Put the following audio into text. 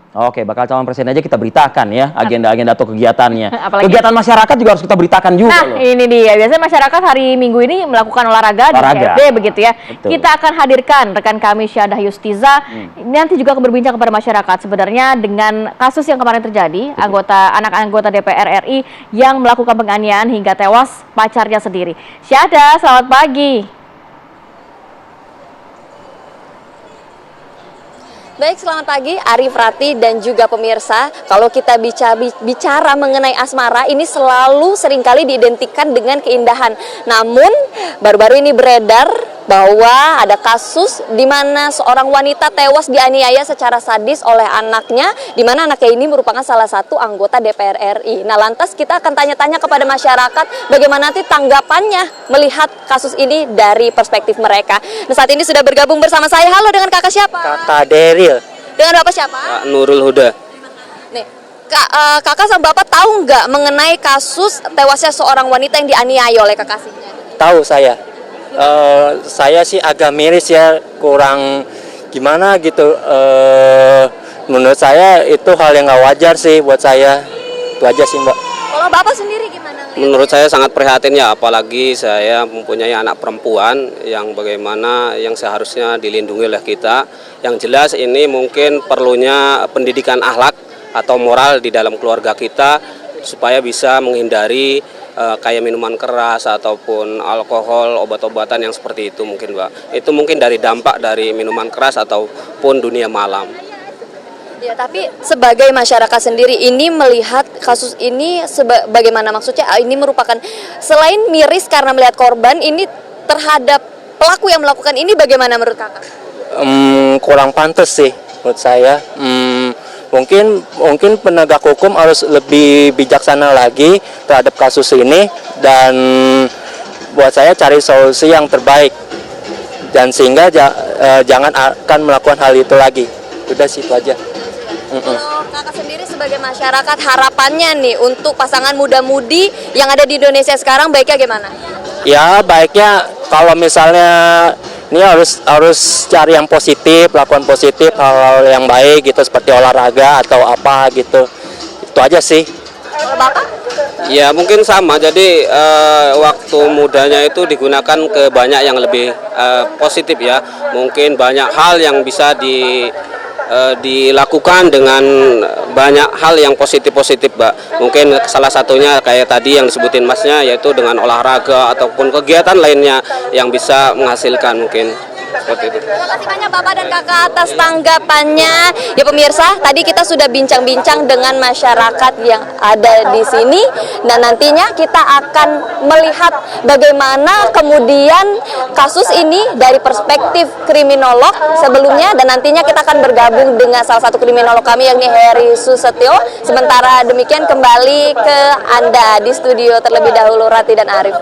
Oke, bakal calon presiden aja kita beritakan ya agenda-agenda atau kegiatannya. Apalagi Kegiatan masyarakat juga harus kita beritakan juga nah, loh. ini dia. Biasanya masyarakat hari Minggu ini melakukan olahraga di CFD begitu ya. Betul. Kita akan hadirkan rekan kami Syadah Yustiza. Nanti juga akan berbincang kepada masyarakat sebenarnya dengan kasus yang kemarin terjadi, anak anggota DPR RI yang melakukan penganiayaan hingga tewas pacarnya sendiri. Syadah, selamat pagi. Baik, selamat pagi Arif, Rati, dan juga pemirsa. Kalau kita bicara mengenai asmara, ini selalu seringkali diidentikan dengan keindahan. Namun, baru-baru ini beredar bahwa ada kasus di mana seorang wanita tewas dianiaya secara sadis oleh anaknya, di mana anaknya ini merupakan salah satu anggota DPR RI. Nah, lantas kita akan tanya-tanya kepada masyarakat bagaimana nanti tanggapannya melihat kasus ini dari perspektif mereka. Nah, saat ini sudah bergabung bersama saya. Halo, dengan kakak siapa? Kakak Deril. Dengan bapak siapa? Nurul Huda. Nih, kakak sama bapak tahu nggak mengenai kasus tewasnya seorang wanita yang dianiaya oleh kekasihnya? Tahu saya. Saya sih agak miris ya, kurang gimana gitu. Menurut saya itu hal yang nggak wajar sih buat saya. Itu aja sih, Mbak. Kalau bapak sendiri gimana? Menurut saya sangat prihatin ya, apalagi saya mempunyai anak perempuan yang bagaimana yang seharusnya dilindungi oleh kita. Yang jelas ini mungkin perlunya pendidikan akhlak atau moral di dalam keluarga kita supaya bisa menghindari kayak minuman keras ataupun alkohol, obat-obatan yang seperti itu mungkin, Mbak. Itu mungkin dari dampak dari minuman keras ataupun dunia malam. Ya, tapi sebagai masyarakat sendiri ini melihat kasus ini bagaimana, maksudnya ini merupakan selain miris karena melihat korban ini terhadap pelaku yang melakukan ini, bagaimana menurut kakak? Kurang pantas sih menurut saya. Mungkin penegak hukum harus lebih bijaksana lagi terhadap kasus ini, dan buat saya cari solusi yang terbaik, dan sehingga jangan akan melakukan hal itu lagi. Udah sih, itu aja. Kalau kakak sendiri sebagai masyarakat, harapannya nih untuk pasangan muda-mudi yang ada di Indonesia sekarang baiknya gimana? Ya, baiknya kalau misalnya ini harus cari yang positif, lakukan positif, hal-hal yang baik gitu, seperti olahraga atau apa gitu. Itu aja sih. Kalau bapak? Ya mungkin sama, jadi waktu mudanya itu digunakan ke banyak yang lebih positif ya. Mungkin banyak hal yang bisa dilakukan dengan banyak hal yang positif-positif, Mbak. Mungkin salah satunya kayak tadi yang disebutin Masnya, yaitu dengan olahraga ataupun kegiatan lainnya yang bisa menghasilkan mungkin. Seperti itu. Terima kasih banyak Bapak dan Kakak atas tanggapannya. Ya pemirsa, tadi kita sudah bincang-bincang dengan masyarakat yang ada di sini, dan nantinya kita akan melihat bagaimana kemudian kasus ini dari perspektif kriminolog sebelumnya, dan nantinya kita akan bergabung dengan salah satu kriminolog kami yakni Heri Susetio. Sementara demikian kembali ke Anda di studio terlebih dahulu, Rati dan Arif.